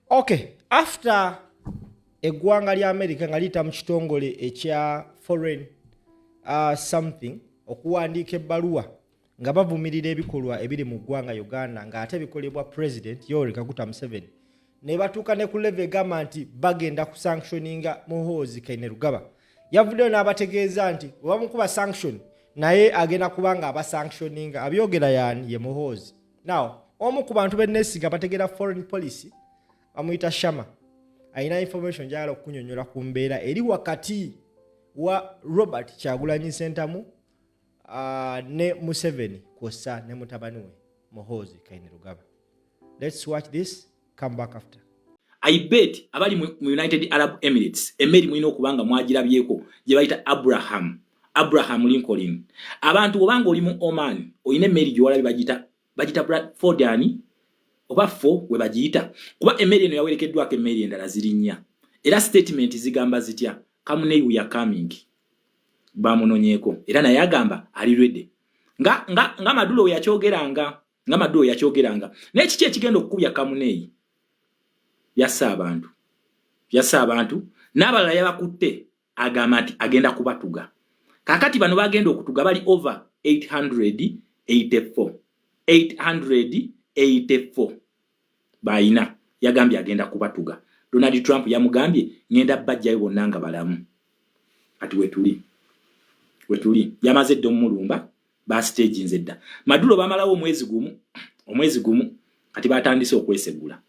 Okay, after eggwanga lya America nga liyita mu kitongole ekya foreign something okuwandiika ebbaluwa nga bavumirira ebikolwa ebiri mu ggwanga Uganda ng'ate bikolebwa President Yoweri Kaguta Museveni ne batuuka ne ku level egamba nti bagenda ku sanctioninga Muhoozi Kainerugaba. Yavuddeyo n'abategeeza nti bwe bamukuba sanction naye agenda kubanga abasanctioninga abyogera yaani ye Muhoozi. Now omu ku bantu b'enneesiga bategeera foreign policy amuyita Shama alina information gy'ayagala okukunnyonnyola ku mbeera eri wakati wa Robert Kyagulanyi Ssentamu ne Museveni kw'ossa ne mutabani we Muhoozi Kainerugaba. Let's watch this, come back after. I bet abali mu United Arab Emirates emmeri mulina okubanga mwagirabyeko gye bayita Abraham Lincoln. Abantu obanga oli mu Oman oyina emmeri gy'olabye bagita Bradford ani oba fo we bagiyita kuba emmeri eno yawerekeddwako emmeri endala ziri nnya era statement zigamba zitya Kamunei we are coming bamunonyeeko era naye agamba ali ready nga Madulo we yakyogeranga naye kiki ekigenda okukubya Kamunei yassa abantu n'abalala yabakutte agamba nti agenda kubatuga kakati bano bagenda okutuga bali over 884 baina yagambye agenda kubatuga. Donald Trump yamugambye ngenda bajjayo bonna nga balamu. Ati wetuli yamaze ddo mulumba ba stage nzedda. Madulo bamalawo omwezi gumu kati batandise okwesegula.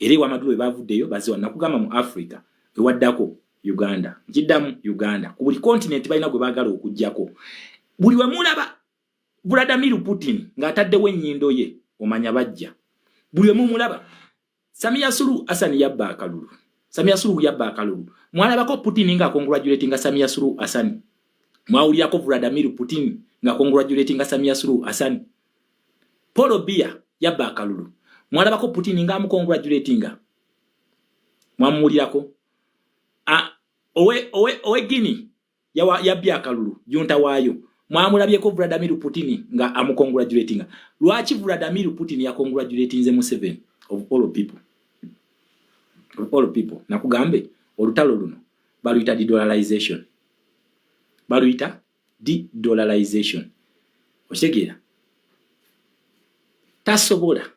Eri wa Madulo bavuddeyo baziwa nakugamba mu Africa ewaddako Uganda. Njiddamu Uganda. Ku buli continent balina gwe baagala okujjako. Buli we mulaba Vladimir Putin ng'ataddewo ennyindo ye omanya bajja. Buli we mulaba Samia Suluhu Hassan yabba akalulu. Mwalabako Putin nga congratulating Samia Suluhu Hassan. Mwawulirako Vladimir Putin nga congratulating Samia Suluhu Hassan. Paul Biya yabba akalulu. Mwalabako Putin nga mu congratulating. Mwamulirako owe Guinea yabya akalulu junta waayo. Mwamulabyeko Vladimir Putin nga amu congratulating. Lwaki Vladimir Putin ya congratulating ze Museveni of all people. Nakugambe olutalo luno baluyita de-dollarization. Oshegera tasobola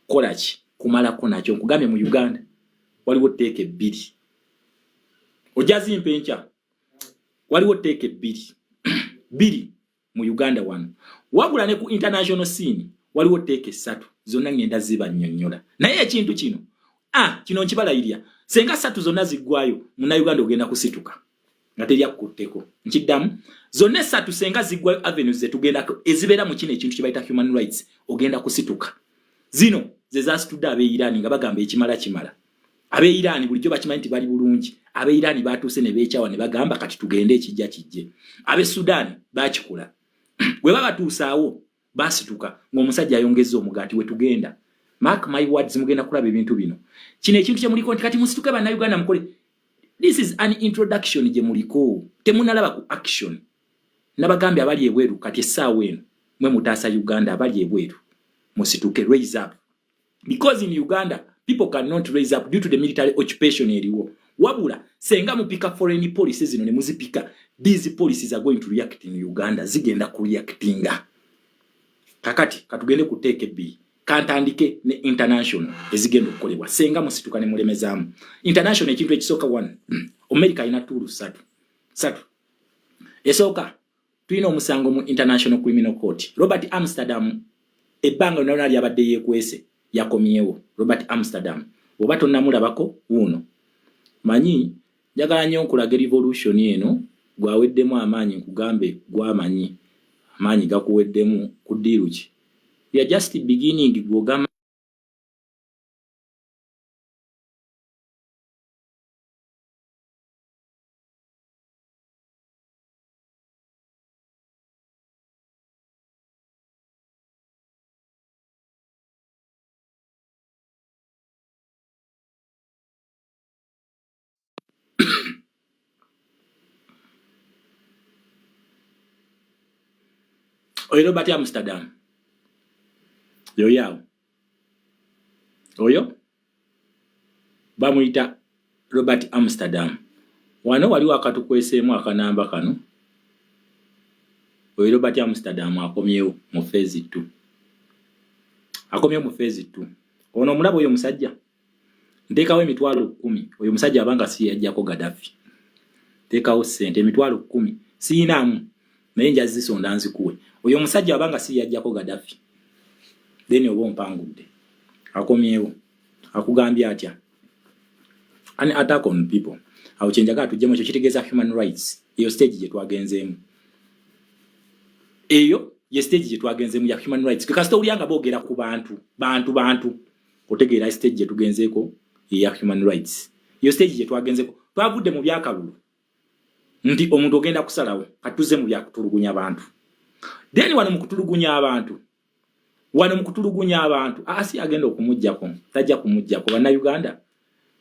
kolaki kumalako nakyo nkugambye mu Uganda waliwo teeke ebbiri ojazi mpencha waliwo teeke ebbiri mu Uganda wano wabula ne ku international scene waliwo teeke 3 zonna ngenda ziba nnyonnyola naye ekintu kino kino nkibalayirya senga 3 zonna ziggwayo muna Uganda ogenda kusituka nga terya kutteko nkiddamu zonna 3 senga ziggwayo avenues zetugenda ezibeera mu kino ekintu kibayita human rights ogenda kusituka zino ze zasitudde abe Iran nga bagamba ekimala abe Iran bulijjo bakimanyi nti bali bulungi abe Iran batuuse ne beekyawa ne bagamba kati tugende ekijja kijje abe Sudan bakikola bwe babatuusaawo basituka ng'omusajja ayongezza omugaati we tugenda. Mark my words mugenda kulaba ebintu bino. Kino ekintu kye muliko nti kati musituke bana Uganda mukole. This is an introduction gye muliko. Temunalaba ku action. Nabagambe abali ebweru kati essaawa eno mwe mutaasa Uganda abali ebweru. Musituke raise up. Because in Uganda people cannot raise up due to the military occupation eriwo. Wabula senga mupika foreign policies zino ne muzipika. These policies are going to react in Uganda. Zigenda ku reactinga. Kakati katugende ku take B. Kantandike ne international ezigenda okukolebwa senga musituka ne mulemezamu international ekintu ekisooka 1 America ina tulu 3 esooka tulina omusango mu International Criminal Court. Robert Amsterdam ebbanga nalyo lyabadde yekwese yakomyewo. Robert Amsterdam oba tonnamulabako wuno manyi njagala nnyo nkulaga revolution eno gwaweddemu amaanyi nkugambe gwamanyi amaanyi gakuweddemu ku ddiiru ki. We are just beginning Gogama. Oyo Robert Amsterdam. Oyo bamuyita Robert Amsterdam. Wano waliwo akatukweseemu akanamba kano. Oyo Robert Amsterdam akomyewo mu phase 2. Akomyewo mu phase 2. Ono omulabo oyo musajja. Ntekawo emitwalo 10. Oyo musajja abanga si yajjako Gaddafi. Tekawo sente emitwalo 10. Siinamu. Naye nja zisonda nzikuwe. Oyo musajja abanga si yajjako Gaddafi. Then obo mpangudde. Akomyewo. Akugambye atya. An attack on people. Awo kyenjaga tujjemu ekyo kitegeeza human rights. Eyo stage gye twagenzeemu. Eyo ye stage gye twagenzeemu ya human rights. Kasita ulyanga boogera ku bantu. Otegeera stage gye tugenzeeko ya human rights. Eyo stage gye twagenzeeko. Twavudde mu byakalulu. Nti omuntu ogenda kusalawo katuze mu byakutulugunya abantu. Then wano mu kutulugunya abantu. Asi agenda okumujjako. Tajja kumujjako bana Uganda.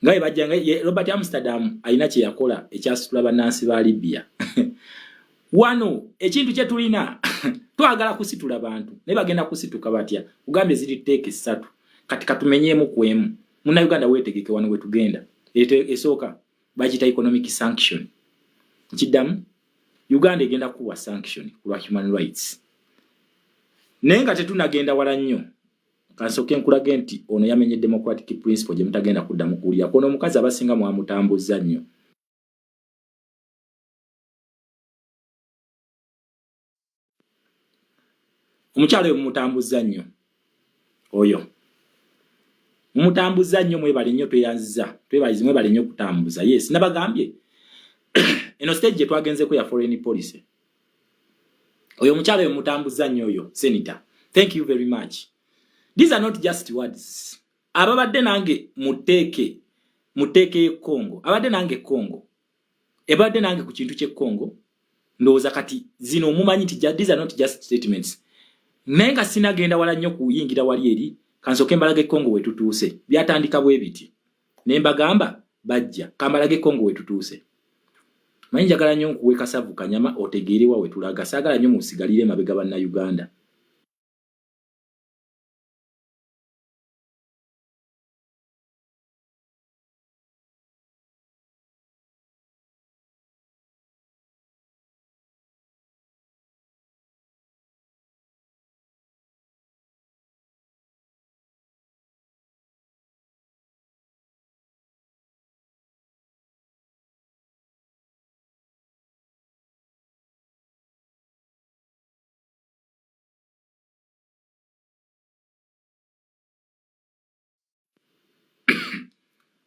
Ngaye bajjanga Robert Amsterdam alina kye yakola ekyasitula bannansi ba Libya. Wano ekintu kye tulina twagala kusitula bantu. Ne bagenda kusituka batya. Ugambe ziri take 3. Kati katumenyeemu kwemu. Muna Uganda wetegeke wano we tugenda. Esooka bagita economic sanction. Kidamu Uganda egenda kuwa sanction kulwa human rights. Nenga tetunagenda wala nnyo. Kansoke nkulage nti ono yamenye democratic principle gye mutagenda kuddamu kuulira. Kono omukazi abasinga mwamutambuza nnyo. Omukyalo oyo mumutambuza nnyo. Oyo. Mumutambuza nnyo mwebale nnyo tweyanziza. Twebalize mwebale nnyo kutambuza. Yes, nabagambye. Eno stage gye twagenzeeko ya foreign policy. Oyo omukyalo oyo mumutambuza nnyo oyo, Senator. Thank you very much. These are not just words. Ababadde nange muteke Congo. Abadde nange Congo. Ebadde nange ku kintu kye Congo. Ndowooza kati zino mumanyi nti these are not just statements. Nenga sinagenda wala nnyo kuyingira wali eri. Kansoke mbalage Congo we tutuuse. Byatandika bwe biti. Ne mbagamba bajja. Kambalage Congo we tutuuse. Manyi njagala nnyo nkuwe Kasavu Kanyama otegeere wa we tulaga. Saagala nnyo musigalire mabega banna Uganda.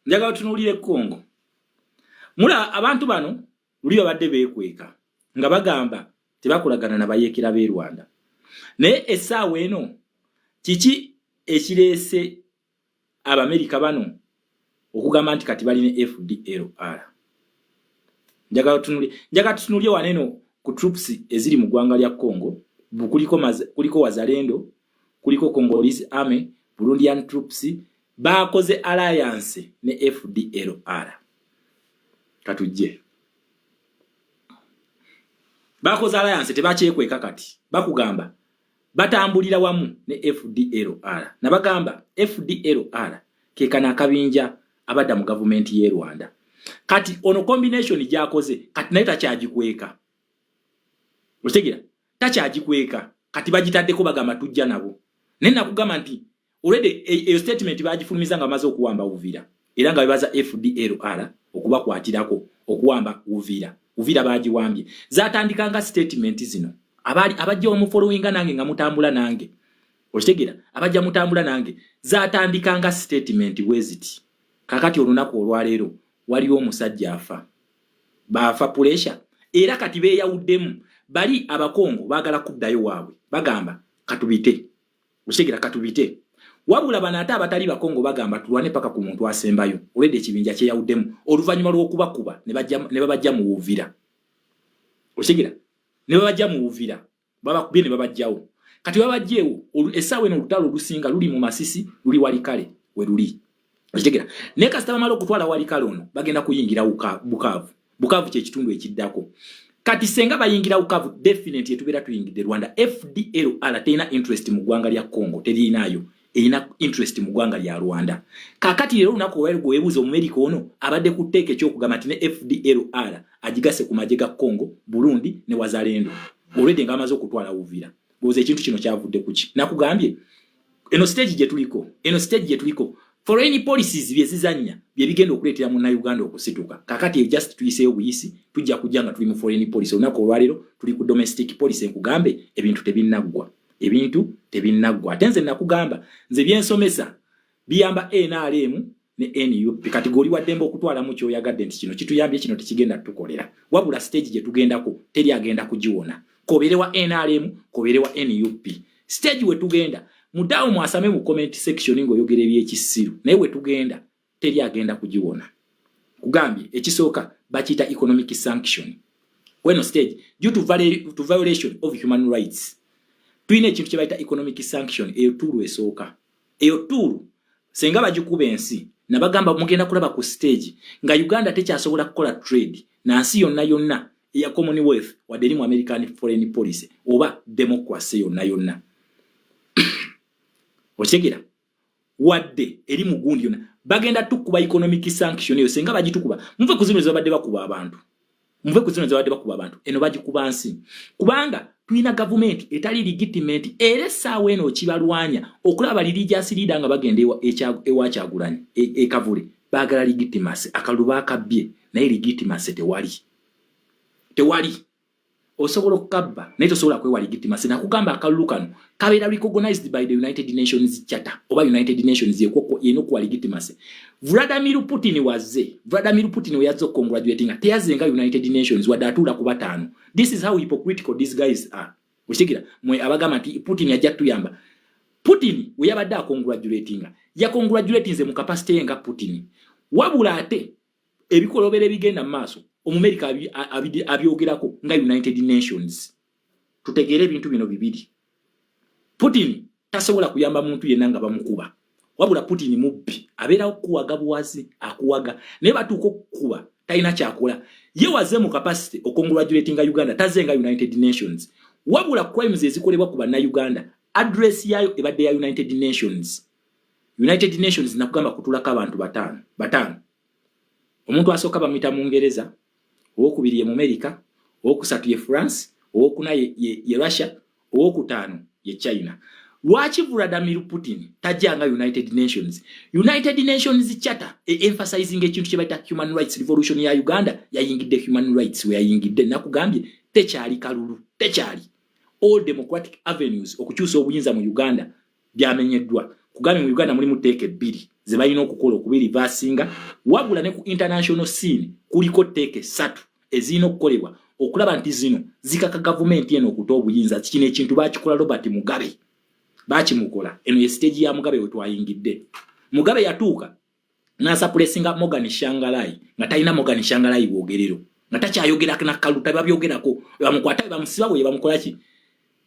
Njagala tunuulire Congo. Mula abantu bano luli babadde beekweka nga bagamba tebakolagana na bayeekera b'e Rwanda. Naye essaawa eno kiki ekireese Abamerika bano okugamba nti kati balina FDLR? Njagala tunuulire waneno ku troops eziri mu ggwanga lya Congo. Kuliko Wazalendo, kuliko Congolese Army, Burundian troops. Bakoze alliance ne FDLR. Katujje. Bakoze alliance tebakyekweka kati. Bakugamba batambulira wamu ne FDLR. Nabagamba FDLR kekana akabinja abadda mu government y'e Rwanda. Kati ono combination gyakoze kati nayo takyagikweka. Otegeera? Takyagikweka. Kati bagitaddeko bagamba tujja nabo. Ne nakugamba nti already a statement bagifulumiza nga maze okuwamba Uvira. Era nga bebaza FDLR okubakwatirako okuwamba Uvira. Uvira bagiwambye. Zatandikanga statement zino. Abajja omu followinga nange nga mutambula nange. Okitegera? Abajja mutambula nange. Zatandikanga statement weziti. Kakati olunaku olwaleero waliwo omusajja afa. Bafa pressure. Era kati beeyawuddemu. Bali Abakongo bagala kuddayo waabwe. Bagamba katubite. Okitegera katubite. Wabula banata abatali Bakongo bagamba tulwane paka ku muntu asembayo. Olede ekibinja kye yawuddemu. Oluvanyuma lw'okubakuba ne babajja mu Uvira. Okitegera? Ne babajja mu Uvira. Babakubye ne babajjawo. Kati babajjeewo essaawa eno olutalo lusinga luli mu Masisi, luli Walikale we luli. Okitegera? Ne kasita bamala okutwala Walikale ono bagenda kuyingira Bukavu. Bukavu kye kitundu ekiddako. Kati senga bayingira Bukavu definitely tubeera tuyingidde Rwanda. FDLR teyina interest mu ggwanga lya Congo, terinayo. erina interest mu ggwanga lya Rwanda. Kakati leero lunaku weebuuza Omumerika ono abadde ku tteeka ekyokugamba nti ne FDLR agigase ku magye ga Congo, Burundi ne Wazalendo. Already nga amaze okutwala Uvira. Goze ekintu kino kyavudde kuki. Nakugambye eno stage gye tuliko foreign policies byezizanya bye bigenda okuleetera mu Uganda okusituka. Kakati just tuyiseyo buyisi tujja kujja nga tuli mu foreign policy. Lunaku olwaleero tuli ku domestic policy enkugambe ebintu tebinnaggwa. Atenze nakugamba nze byensomesa biyamba NRM ne NUP kategori wa dembo okutwala mu kyoyagadde nti kino kituyambye kino tekigenda tukolera. Wabula stage gye tugendako teri agenda kugiwona. Kobere wa NRM, kobere wa NUP. Stage we tugenda mudawo mwasame mu comment section ngoyogera ebyekisiru. Naye we tugenda teri agenda kugiwona. Kugambye ekisooka bakita economic sanction. When stage due to violation of human rights. Tuine ekintu kye bayita economic sanction eyo turu esooka. Eyo turu senga bagikuba ensi nabagamba mugenda kulaba ku stage nga Uganda tekyasobola kukola trade na nsi yonna ya Commonwealth wadde mu American foreign policy oba democracy yonna. Ochegira wadde eri mugundi yonna bagenda tukuba economic sanction eyo senga bagitukuba muve kuzino zabadde bakuba abantu. Eno bagikuba nsi kubanga tuina government etali legitimate era sawe eno kibalwanya okulaba religious leader nga bagende ewa Kyagulanyi ekavule bagala legitimacy akaluba akabbye naye legitimacy tewali osobola okukabba naye tosobola kwewa legitimacy nakugamba akalulu kano kabeera recognized by the United Nations Charter oba United Nations yeno kwa legitimacy. Vladimir Putin yazzo congratulating teyazenga United Nations wadatula ku batano. This is how hypocritical these guys are. Ushikira mwe abagama nti Putin yajja tuyamba. Putin we yabadde congratulating ya congratulating ze mu capacity nga Putin wabula ate ebikolobere bigenda maaso Omumerika abyogerako nga United Nations. Tutegere ebintu bino bibiri. Putin tasobola kuyamba muntu yenna nga bamukuba. Wabula Putin mubbi abeera okuwaga buwazi akuwaga ne batuko kuba taina kyakola ye waze mu capacity okongratulating Uganda tazenga United Nations. Wabula crimes ezikolebwa ku bana Uganda address yayo ebadde ya United Nations nakugamba kutulaka abantu batano. Omuntu asooka bamita mu Ngereza, owokubiri ye mu America, owokusatu ye France, owokuna ye Russia, owokutaano ye China. Lwaki Vladimir Putin tajanga United Nations? United Nations Charter emphasizing ekintu kye bayita human rights revolution ya Uganda yayingidde human rights we yayingidde nakugambye tekyali kalulu tekyali all democratic avenues okukyusa obuyinza mu Uganda byamenyeddwa. Kugambye mu Uganda mulimu teeke ebbiri ze balina okukola okubiri vasinga wabula ne ku international scene kuliko teeke 3 ezina okukolebwa okulaba nti zino zikaka government eno okuta obuyinza kino ekintu bakikola Robert Mugabe bakimukola eno ye stage ya Mugabe we twayingidde. Mugabe yatuuka n'asuppressinga Morgan Shangalai nga talina Morgan Shangalai bwogerero nga takyayogera na kaluta babyogerako bamukwata bamusiba bwe bamukola ki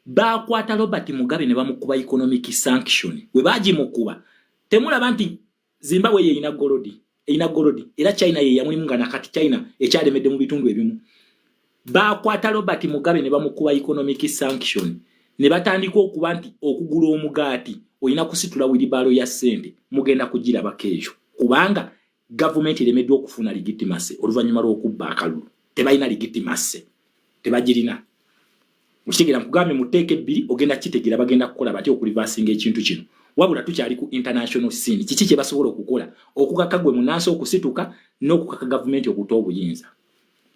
bakwata Robert Mugabe ne bamukuba economic sanction we bagimukuba temulaba nti Zimbabwe ye ina golodi era China ye yamulimu nga nakati China ekyalemedde mu bitundu ebimu bakwata Robert Mugabe ne bamukuba economic sanction ne batandika okuba nti okugula omugaati oyina kusitula wilibalo ya sente mugenda kugira bakejo kubanga government iremeddwa okufuna legitimacy oluvanyuma lw'okubba akalulu tebalina legitimacy tebagirina. Mushigira mkugambe muteeke ebbiri ogenda kitegira bagenda kukola bati okulivasinga ekintu kino wabula tukyali ku international scene kiki kye basobola okukola okukakagwe munansi okusituka n'okukaka government okuta obuyinza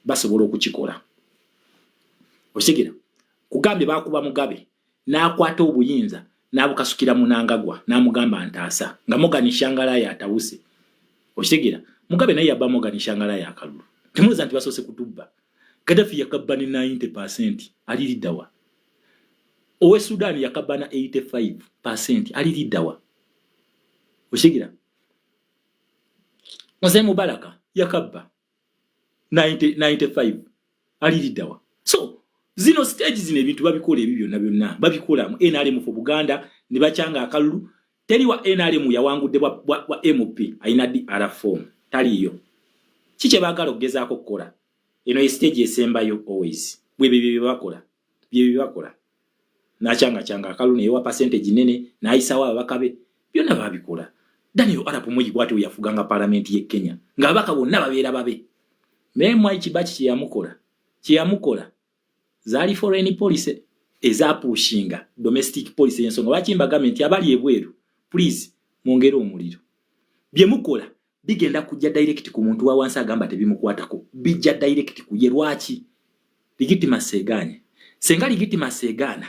basobola okukikola. Oshigira kugambe bakuba Mugabe n'akwata obuyinza n'abukasukira munangagwa n'amugamba ntaasa nga Morgan Shangalai atawuse. Oshigira Mugabe naye yabba Morgan Shangalai akalulu temuza nti basose kutubba. Gaddafi yakabba ni 90% aliridawa. Owe Sudan yakabba na 85% aliridawa. Oshigira Mzee Mubaraka yakabba 95 aliridawa. So zino stages zine bintu babikola ebibyo na byonna babikola mu NRM for Buganda ne bachanga akalulu teri wa NRM yawangudde wa MP aina DR form taliyo kiche bagala okugezaako kukola eno stage esembayo always bwe bakola nachanga akalulu ne wa percentage nene naisa wa bakabe byonna babikola. Daniel Arap Moi bw'atyo yafuganga parliament ye Kenya ng'abaka bonna babeera babe. Naye Mwai Kibaki kyeyamukola zaali foreign policy ezapushinga domestic policy ensonga bakimba government abali ebweru please mwongere omuliro. Bye mukola bigenda kujja direct ku muntu wa wansi agamba tebimukwatako, bijja direct ku ye. Lwaki? Legitimacy eganye. Senga legitimacy egana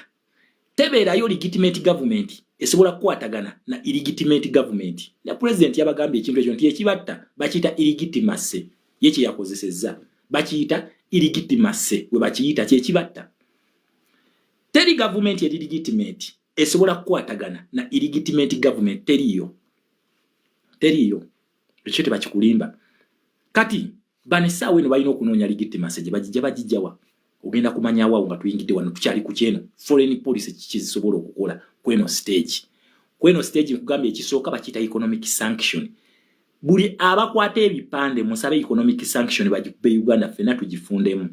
tebeerayo legitimate government esobola kukwatagana na illegitimate government. Na president yabagambye ekintu ekyo nti ekibatta bakiyita illegitimacy. Ye kye yakozesezza bakiyita illegitimacy, we bakiyita kye kibatta. Teri government eri legitimate esobola kukwatagana na illegitimate government. Teriyo. Ekyo tebakikulimba. Kati banesa weno balina okunoonya legitimacy gye bagijjawa. Ogenda kumanya waawo nga tuyingidde wano tukyali ku kyeno foreign policy kizisobola okukola kweno stage. Kweno stage nkugambye ekisooka bakiyita economic sanction. Buli abakwata ebipande musabe economic sanction bagikube Uganda fena tugifundemu.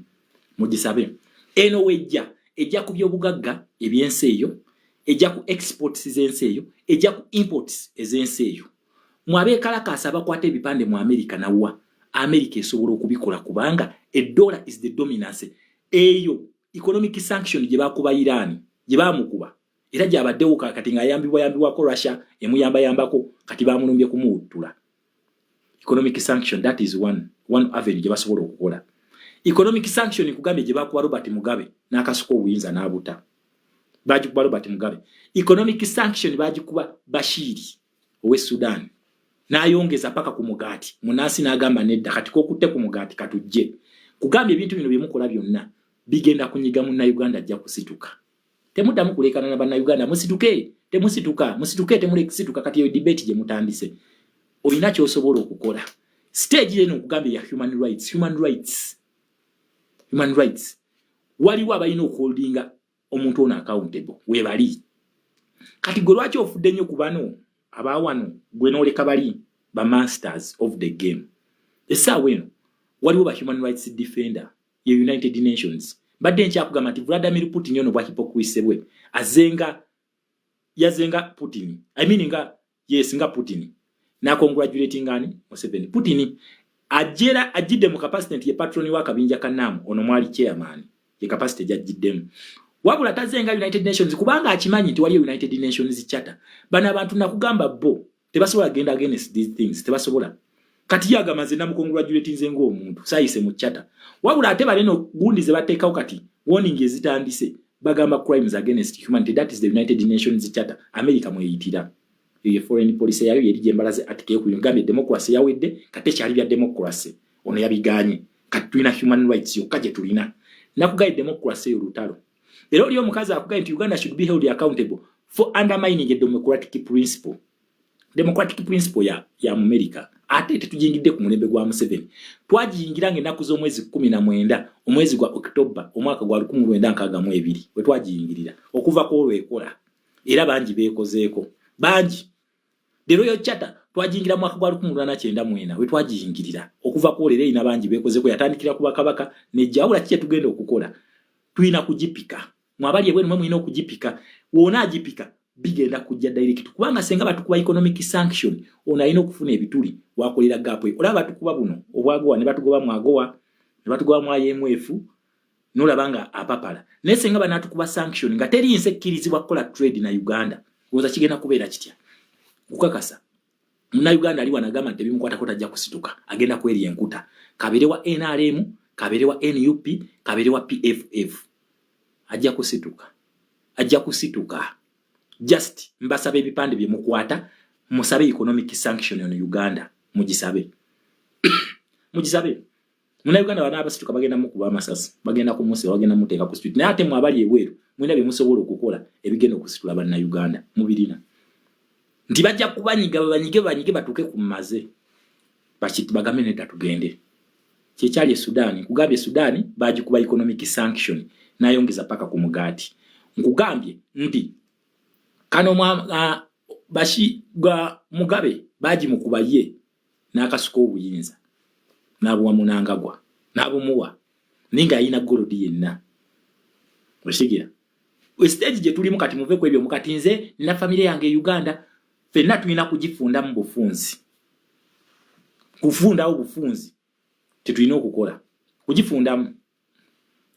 Mugisabe. Eno ejja ku byobugagga ebyensi eyo, ejja ku exports z'ensi eyo, ejja ku imports ez'ensi eyo. Mwabeekalakaasa abakwata ebipande mu America nawa America esobola okubikola kubanga $dollar is the dominance. Eyo economic sanction gye bakuba Iran gye bamukuba era gyabaddewo kati nga yambibwako Russia emuyamba kati bamulumbye kumuwuttula. Economic sanction, that is one avenue gye basobola okukola. Economic sanction kugambye gye bakuba Robert Mugabe n'akasuka obuyinza n'abuta. Bagikuba Robert Mugabe. Economic sanction bagikuba Bashiri owe Sudan n'ayongeza paka ku mugati. Munasi n'agamba nedda kati kokutte ku mugati katujje. Kugambye ebintu bino byemukola byonna bigenda kunyiga mu Uganda ajja kusituka. Temuddamu kulekana na banna Uganda musituke temuleke kusituka kati yo debate gye mutandise. Olina ky'osobola okukola. Stage eno kugambye ya human rights. Waliwo abalina okuholdinga omuntu ono accountable we bali. Kati gwe lwaki ofudde nnyo ku bano abawano gwe n'oleka bali ba masters of the game. Essaawa eno waliwo ba human rights defender ye United Nations. Badde nkyakugamba nti Vladimir Putin ono bwa hypocrisy bwe yazenga Putin. Nga Putin. Na congratulating ngani Museveni. Putin ajidde mu capacity ye patroni wa kabinja kanamu ono mwali chairman ye capacity jajiddemu. Wabula tazenga United Nations kubanga akimanyi nti waliyo United Nations charter. Bana abantu nakugamba bo tebasobola genda against these things, tebasobola. Kati yagamaze na mu congratulating zengo omuntu sayise mu charter. Wabula ate baleno gundi ze bateekawo kati warning ezitandise bagamba crimes against humanity, that is the United Nations charter. America mweyitira ye foreign policy yayo yeri jembalaze atike ku Uganda democracy yawedde kate kyali bya democracy ono yabiganye kati tulina human rights yo kaje tulina nakugaye democracy y'olutalo. Ero liyo mukazi akugaye nti Uganda should be held accountable for undermining a democratic principle ya America. Ate tetujingidde ku mulembe gwa Museveni twajingira ng'ennaku z'omwezi 19 omwezi gwa October omwaka gwa 1962 we twajingirira okuva ku olwekola era bangi beekozeeko bangi. The Royal Charter twajingira mwaka gwa 1994 we twajingirira okuva ku olere ina bangi beekozeeko yatandikira kuba kabaka ne jawula kye tugenda okukola tuina kujipika mwabali ebwe mwe mwina okujipika wona ajipika bigenda kujja direct kubanga senga batukuba economic sanction ona ino kufuna ebituli wakolera gapo olaba batukuba buno obwagowa ne batugoba mwagowa ne batugoba mwa IMF nolabanga apapala ne senga banatukuba sanction nga teri insekirizibwa kola trade na Uganda oza kigenda kubeera kitya ukakasa muna Uganda ali wanagama nti bimukwata kota ajja kusituka agenda kweri enkuta kabere wa NRM kabere wa NUP kabere wa PFF ajja kusituka just mbasabe ebipande bye mukwata musabe economic sanction on Uganda mugisabe muna Uganda bana abasituka bagenda mukuba amasasi bagenda kumuse bagenda muteeka ku street na ate mwabali ebweru mwina bye musobola okukola ebigenda okusitula bana Uganda mubirina nti bajja kubanyige batuke ku maze bagambe neta tugende kyekyali Sudan kugambye Sudan bagikuba economic sanction nayongeza paka ku mugati nkugambye nti kano bashi gwa Mugabe baji mukubaye nakasuka obuyinza nabuwa munangagwa nabumuwa ninga ina golodi yenna oshigira we stage je tuli mukati muve ku ebyo mukatinze na familia yange Uganda ffenna tulina kugifunda mu bufunzi. Kufundawo bufunzi tetulina okukola. Kugifundamu.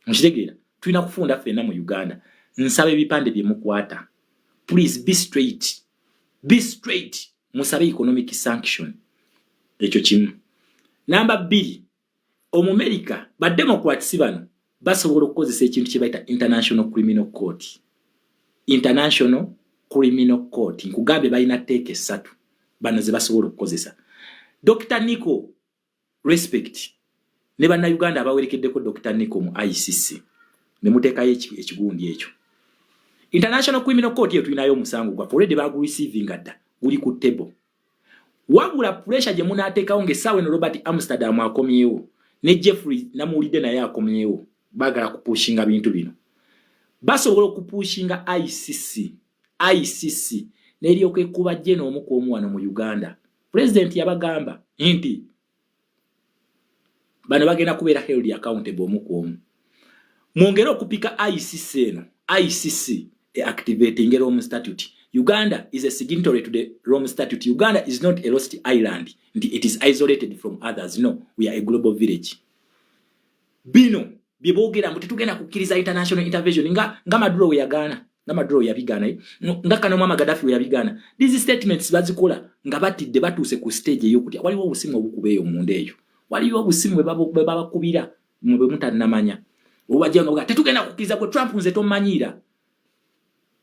Mukitegeera? Tulina kufunda ffenna mu Uganda. Nsabe ebipande bye mukwata. Please be straight. Be straight. Musabe economic sanction. Ekyo kimu. Namba 2. Omumerika ba Democrats bano basobola okukozesa ekintu kye bayita International Criminal Court. International Criminal Court. Nkugambe balina teeke 3 bano ze basobola okukozesa. Dr. Nico respect. Ne banna Uganda abawerekeddeko Dr. Nico mu ICC. Ne muteekayo ekigundi ekyo. International Criminal Court yetu inayo omusango gwa already bagu receiving adda guli ku table. Wabula pressure gye munaateekawo ng'essaawa eno Robert Amsterdam akomyewo ne Jeffrey namuwulidde naye akomyewo baagala kupushinga bintu bino. Basobola okupushinga ICC n'eryoka ekuba jje n'omu ku wano mu Uganda. President yabagamba nti bano bagenda kubeera held accountable omu ku omu. Mwongere okupika ICC eno. ICC activating a Rome Statute. Uganda is a signatory to the Rome Statute. Uganda is not a lost island. It is isolated from others. No, we are a global village. Bino, bibogera mutitugenda kukkiriza international intervention nga Maduro we yagana. Nga Maduro yabigana. Nga kano mama Gaddafi we yabigana. These statements bazikola nga batidde batuuse ku stage ey'okutya. Waliwo obusimu obukubeeyo mu ndeeyo. Waliwo obusimu bwe babakubira mu bwe mutannamanya. Obajja nga tetugenda kukkiriza kwe Trump nze tomanyiira.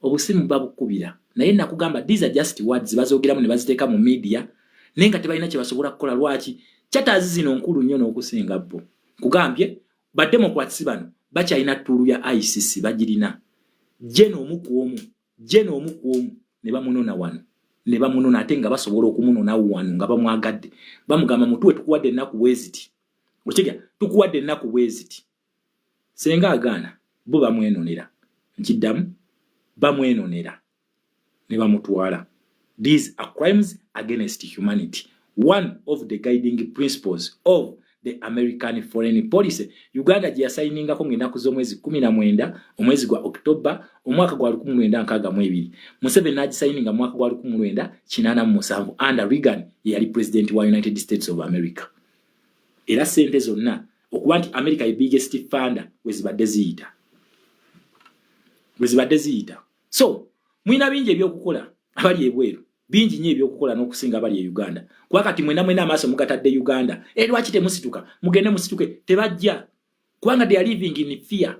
Obusimu babukubira. Naye nakugamba these are just words bazogeramu ne baziteeka mu media nenga tebalina kye basobola kukola lwaki chatters zino nkulu nnyo n'okusinga bo. Kugambye ba Democrats bano bakyalina ttulu ya ICC bagirina. Je n'omu ku omu ne bamunona wano. Ne bamunona ate nga basobola okumunona wano nga bamwagadde. Bamugamba mutuwe tukuwadde ennaku bweziti. Okiga tukuwadde ennaku bweziti. Senga agaana bo bamwenonera. Nkiddamu bamwenonera ne bamutwala. These are crimes against humanity. One of the guiding principles of the American foreign policy. Uganda gye yasayiningako mu ennaku z'omwezi 19 omwezi gwa October omwaka gwa 1962. Museveni n'agisayininga mu mwaka gwa 1987 under Reagan yali president wa United States of America. Era sente zonna okuba nti America the biggest funder wezibadde ziyita. So, mwina bingi ebyokukola abali ebweru. Bingi nnyo ebyokukola n'okusinga abali e Uganda. Kuba kati mwena amaaso mugatadde Uganda. Lwaki temusituka? Mugende musituke. Tebajja. Kubanga they are living in fear.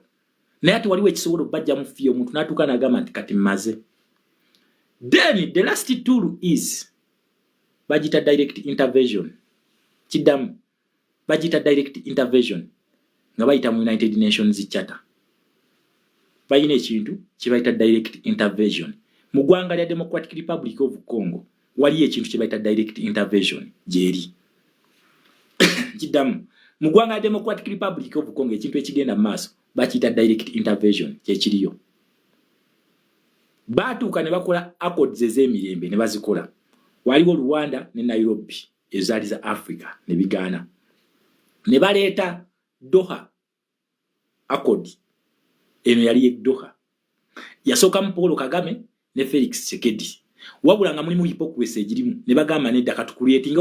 Naye ate waliwo ekisobola okubajja mu fear omuntu n'atuuka n'agamba nti kati mmaze. Then the last tool is bagita direct intervention. Kiddamu. Bagita direct intervention. Nga bayita mu United Nations Charter. Bayina ekintu kye bayita direct intervention. Mu ggwanga lya Democratic Republic of Congo waliyo ekintu kye bayita direct intervention gyeri. Kiddamu. Mu ggwanga lya Democratic Republic of Congo ekintu ekigenda mu maaso bakiyita direct intervention kyekiriyo. Baatuuka ne bakola accords ez'emirembe ne bazikola. Waliwo Rwanda ne Nairobi ezaali za Africa ne bigaana. Ne baleeta Doha Accord. Eno yali Doha. Yasooka mu Paul Kagame ne Felix Tshisekedi. Wabula nga mulimu hypocrisy egirimu ne bagamba nedda katukuleetinga